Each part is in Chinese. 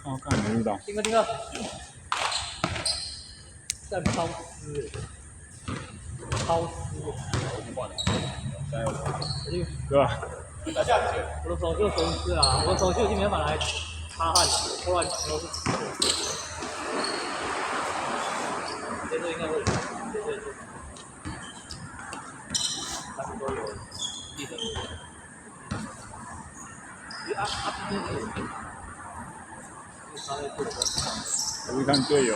哦，看没遇到。听个，干超丝，超丝，加油！对吧？我的手就损失啊，我的手就已经没办法来擦汗了，不然全都是湿的。这次应该会，对，他们都有一等一。我一看队友。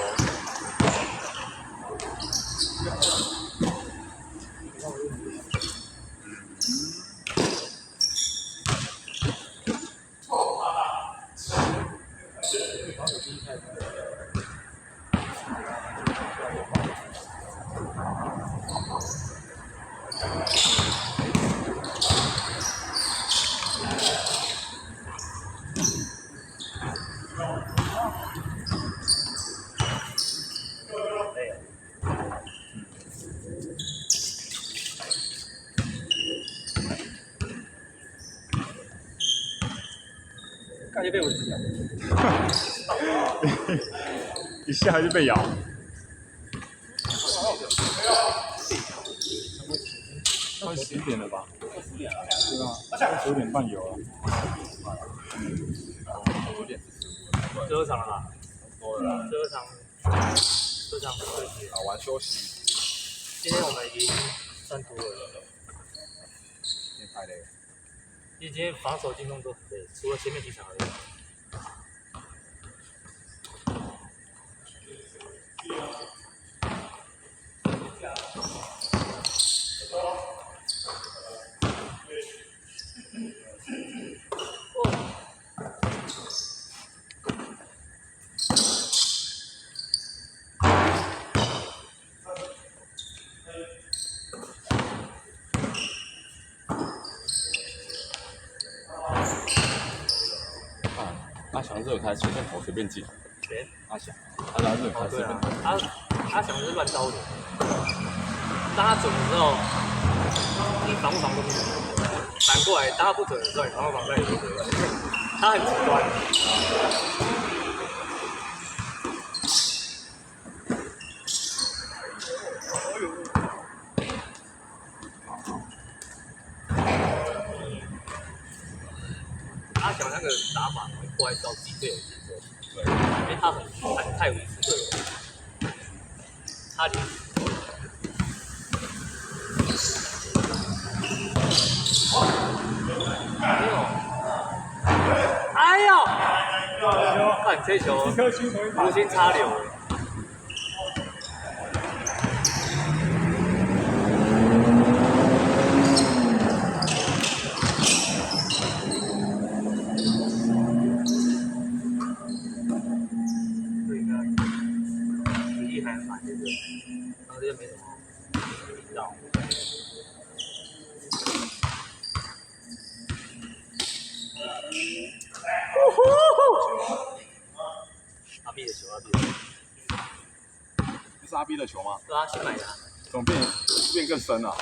感觉被蚊子咬。一下就被咬。快10点了吧？快10点了。对啊，9点半有了。最后场了啦。最后场对决。打完休息。今天我们已经算多了。太累了。因为今天防守进攻都很累，除了前面几场而已。阿翔这有台随便投随便进。谁？阿翔，他拿这有台随便投。他想的是乱招的，当他准的时候，你防不防都不准；反过来，当他不准的时候，你防不防他也不准。他很极端。阿翔那个打法会破坏到自己队友节奏。对，因为他太维持队友，他连没有，哎呦，看这球无心插柳。还蛮这个，然后这个没什么味道。阿 B 的球，阿 B 的球。这是阿 B 的球吗？对啊，新买的。怎么变更深了？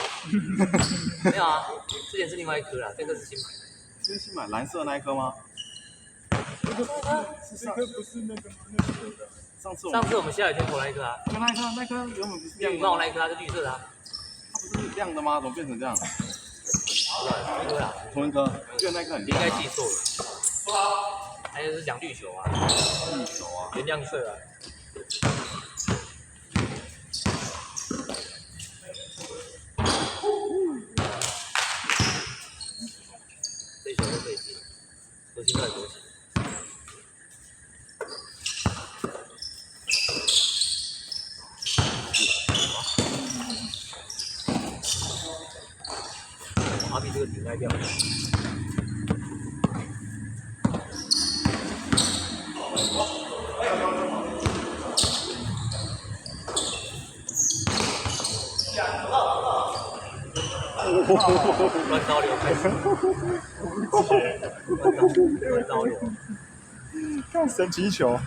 没有啊，之前是另外一颗啦，这个是新买的。这是新买蓝色那一颗吗？这颗不是那个的。上次我们下雨天投那一颗啊。那颗原本不是亮绿帽那一颗，它是绿色的啊。它不是亮的吗？怎么变成这样？不是同一颗啦。同一颗，就那颗很亮。应该记错了。还有是讲绿球啊。绿球啊。原亮色啊。这球都可以进，核心在国旗。阿 B 这个顶该掉了。乱刀流开始，乱刀流，看神奇球。